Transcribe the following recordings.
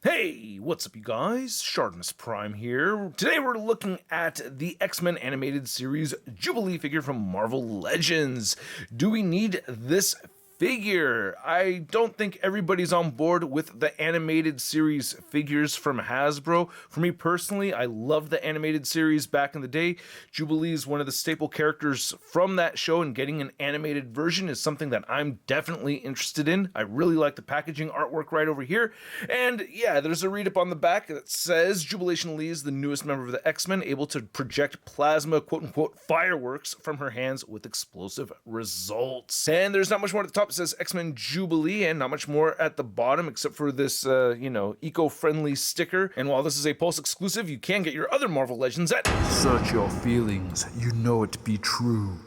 Hey, what's up you guys? ShartimusPrime here. Today we're looking at the X-Men animated series Jubilee figure from Marvel Legends. Do we need this figure? I don't think everybody's on board with the animated series figures from Hasbro. For me personally, I love the animated series back in the day. Jubilee is one of the staple characters from that show, and getting an animated version is something that I'm definitely interested in. I really like the packaging artwork right over here. And yeah, there's a read-up on the back that says Jubilation Lee is the newest member of the X-Men, able to project plasma, quote-unquote, fireworks from her hands with explosive results. And there's not much more at the top. It says X-Men Jubilee, and not much more at the bottom except for this, eco-friendly sticker. And while this is a Pulse exclusive, you can get your other Marvel Legends at Search your feelings, you know it be true.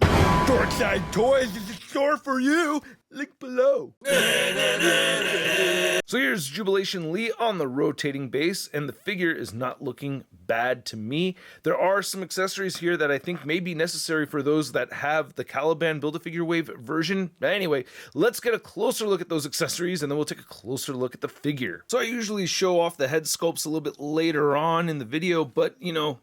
Dorkside Toys is a store for you. Link below. So here's Jubilation Lee on the rotating base, and the figure is not looking bad to me. There are some accessories here that I think may be necessary for those that have the Caliban Build-A-Figure Wave version. Anyway, let's get a closer look at those accessories, and then we'll take a closer look at the figure. So I usually show off the head sculpts a little bit later on in the video, but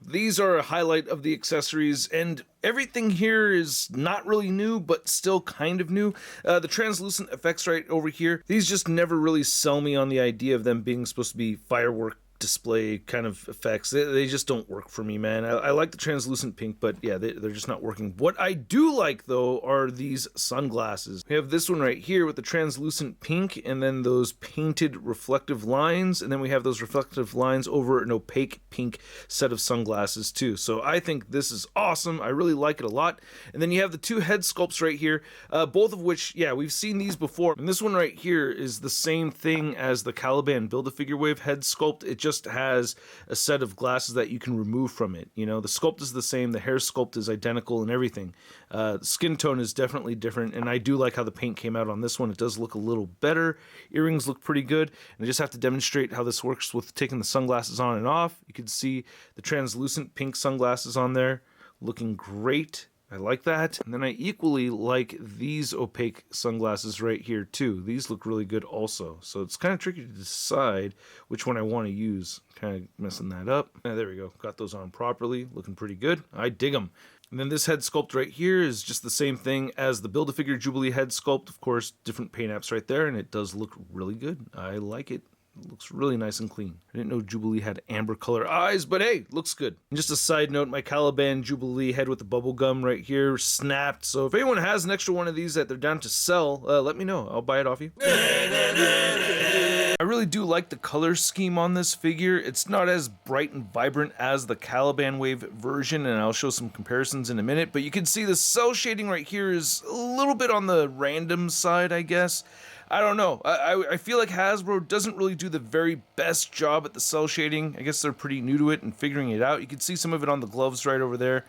these are a highlight of the accessories, and everything here is not really new, but still kind of new. The translucent effects right over here, these just never really sell me on the idea of them being supposed to be firework display kind of effects. They just don't work for me, man. I like the translucent pink, but yeah, they're just not working. What I do like, though, are these sunglasses. We have this one right here with the translucent pink, and then those painted reflective lines, and then we have those reflective lines over an opaque pink set of sunglasses, too. So I think this is awesome. I really like it a lot. And then you have the two head sculpts right here, both of which, yeah, we've seen these before. And this one right here is the same thing as the Caliban Build-A-Figure Wave head sculpt. It just has a set of glasses that you can remove from it. The sculpt is the same, the hair sculpt is identical, and everything. The skin tone is definitely different, and I do like how the paint came out on this one. It does look a little better. Earrings look pretty good, and I just have to demonstrate how this works with taking the sunglasses on and off. You can see the translucent pink sunglasses on there looking great. I like that. And then I equally like these opaque sunglasses right here too. These look really good also. So it's kind of tricky to decide which one I want to use. Kind of messing that up. There we go. Got those on properly. Looking pretty good. I dig them. And then this head sculpt right here is just the same thing as the Build-A-Figure Jubilee head sculpt. Of course, different paint apps right there, and it does look really good. I like it. It looks really nice and clean. I didn't know Jubilee had amber color eyes, but hey, looks good. And just a side note, my Caliban Jubilee head with the bubble gum right here snapped. So if anyone has an extra one of these that they're down to sell, let me know. I'll buy it off you. I really do like the color scheme on this figure. It's not as bright and vibrant as the Caliban Wave version, and I'll show some comparisons in a minute, but you can see the cell shading right here is a little bit on the random side, I guess. I don't know. I feel like Hasbro doesn't really do the very best job at the cell shading. I guess they're pretty new to it and figuring it out. You can see some of it on the gloves right over there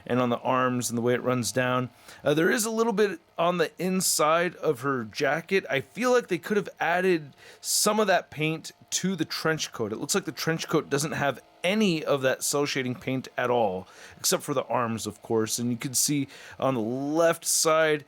and on the arms and the way it runs down. There is a little bit on the inside of her jacket. I feel like they could have added some of that paint to the trench coat. It looks like the trench coat doesn't have any of that cell shading paint at all, except for the arms, of course. And you can see on the left side,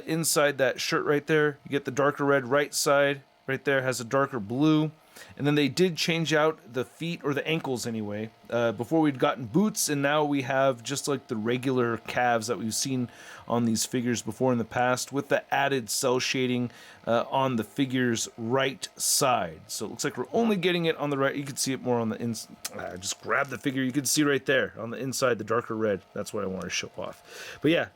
inside that shirt right there, you get the darker red. Right side right there has a darker blue. And then they did change out the feet, or the ankles anyway. Before we'd gotten boots, and now we have just like the regular calves that we've seen on these figures before in the past, with the added cell shading on the figure's right side. So it looks like we're only getting it on the right. You can see it more on the inside. Just grab the figure. You can see right there on the inside, the darker red. That's what I want to show off. But yeah,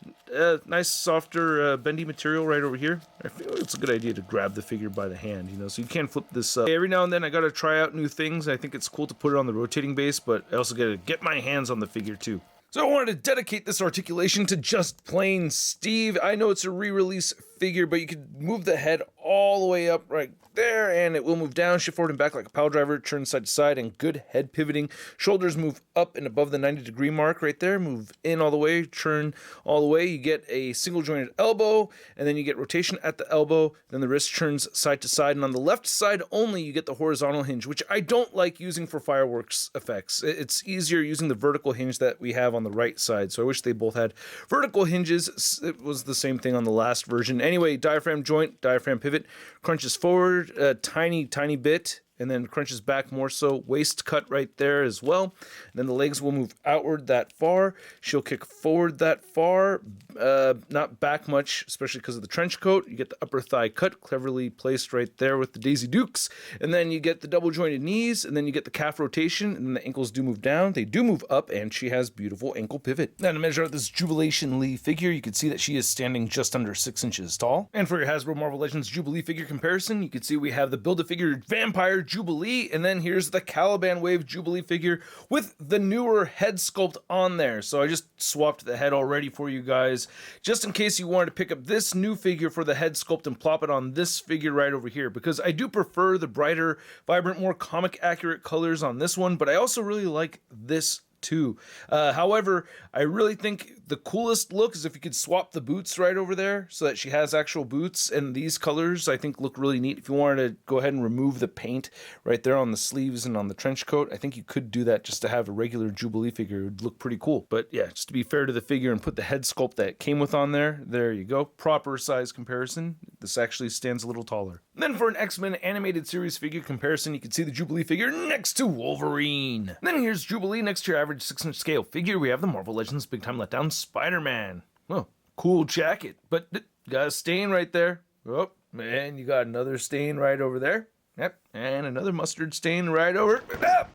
nice softer bendy material right over here. I feel like it's a good idea to grab the figure by the hand, so you can flip this up. Every now and then I gotta try out new things. I think it's cool to put it on the rotating base, but I also gotta get my hands on the figure too. So I wanted to dedicate this articulation to just plain Steve. I know it's a re-release figure, but you could move the head all the way up right there, and it will move down, shift forward and back like a pile driver, turn side to side, and good head pivoting. Shoulders move up and above the 90-degree mark right there, move in all the way, turn all the way. You get a single jointed elbow, and then you get rotation at the elbow, then the wrist turns side to side, and on the left side only you get the horizontal hinge, which I don't like using for fireworks effects. It's easier using the vertical hinge that we have on the right side, so I wish they both had vertical hinges. It was the same thing on the last version. Anyway, diaphragm joint, diaphragm pivot, crunches forward a tiny bit, and then crunches back more so. Waist cut right there as well. And then the legs will move outward that far. She'll kick forward that far, not back much, especially because of the trench coat. You get the upper thigh cut, cleverly placed right there with the Daisy Dukes. And then you get the double jointed knees, and then you get the calf rotation, and then the ankles do move down. They do move up, and she has beautiful ankle pivot. Now to measure out this Jubilation figure, you can see that she is standing just under 6 inches tall. And for your Hasbro Marvel Legends Jubilee figure comparison, you can see we have the Build-A-Figure Vampire Jubilee, and then here's the Caliban Wave Jubilee figure with the newer head sculpt on there. So I just swapped the head already for you guys, just in case you wanted to pick up this new figure for the head sculpt and plop it on this figure right over here, because I do prefer the brighter, vibrant, more comic accurate colors on this one, but I also really like this too. However, I really think the coolest look is if you could swap the boots right over there so that she has actual boots, and these colors I think look really neat. If you wanted to go ahead and remove the paint right there on the sleeves and on the trench coat, I think you could do that just to have a regular Jubilee figure. It would look pretty cool. But yeah, just to be fair to the figure and put the head sculpt that came with on there, there you go. Proper size comparison. This actually stands a little taller. And then for an X-Men animated series figure comparison, you can see the Jubilee figure next to Wolverine. And then here's Jubilee next to your average 6-inch scale figure. We have the Marvel Legends Big Time Letdown Spider-Man. Oh, cool jacket, but got a stain right there. Oh, and you got another stain right over there. Yep, and another mustard stain right over. Ah!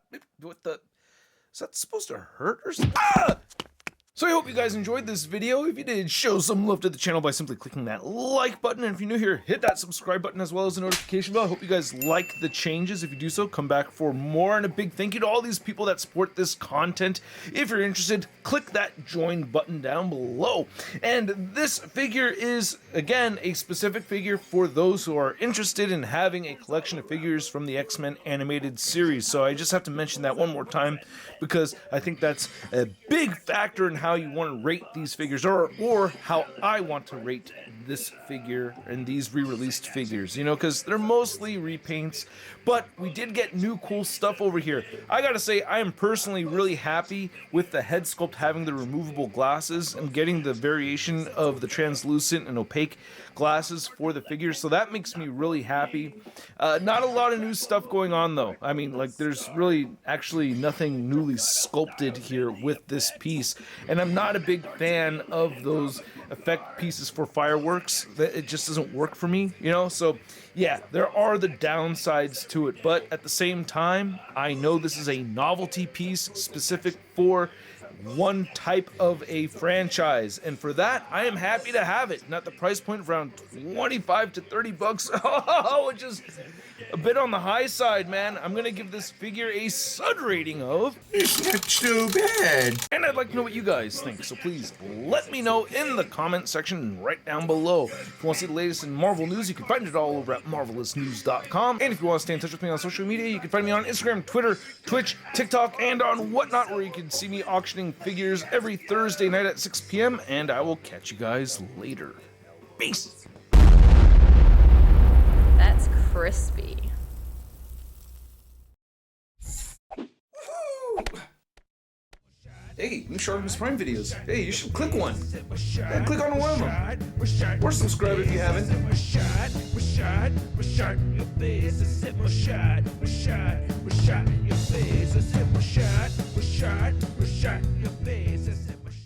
What the? Is that supposed to hurt or something? Ah! So I hope you guys enjoyed this video. If you did, show some love to the channel by simply clicking that like button. And if you're new here, hit that subscribe button as well as the notification bell. I hope you guys like the changes. If you do so, come back for more. And a big thank you to all these people that support this content. If you're interested, click that join button down below. And this figure is, again, a specific figure for those who are interested in having a collection of figures from the X-Men animated series. So I just have to mention that one more time because I think that's a big factor in how you want to rate these figures, or how I want to rate this figure and these re-released figures, you know, because they're mostly repaints, but we did get new cool stuff over here. I gotta say, I am personally really happy with the head sculpt having the removable glasses and getting the variation of the translucent and opaque glasses for the figure, so that makes me really happy. Not a lot of new stuff going on though. I mean, like, there's really actually nothing newly sculpted here with this piece, and I'm not a big fan of those effect pieces for fireworks. It just doesn't work for me, you know? So yeah, there are the downsides to it, but at the same time, I know this is a novelty piece specific for one type of a franchise, and for that I am happy to have it. Not the price point of around 25 to 30 bucks, which is a bit on the high side, man. I'm gonna give this figure a sud rating of, It's not too bad. and I'd like to know what you guys think, so please let me know in the comment section right down below. If you want to see the latest in Marvel news, you can find it all over at marvelousnews.com. And if you want to stay in touch with me on social media, you can find me on Instagram, Twitter, Twitch, TikTok, and on Whatnot, where you can see me auctioning figures every Thursday night at 6 p.m. And I will catch you guys later. Peace! That's crispy. Hey, new ShartimusPrime videos. Hey, you should click one. Yeah, click on one of them. Or subscribe if you haven't. Your face.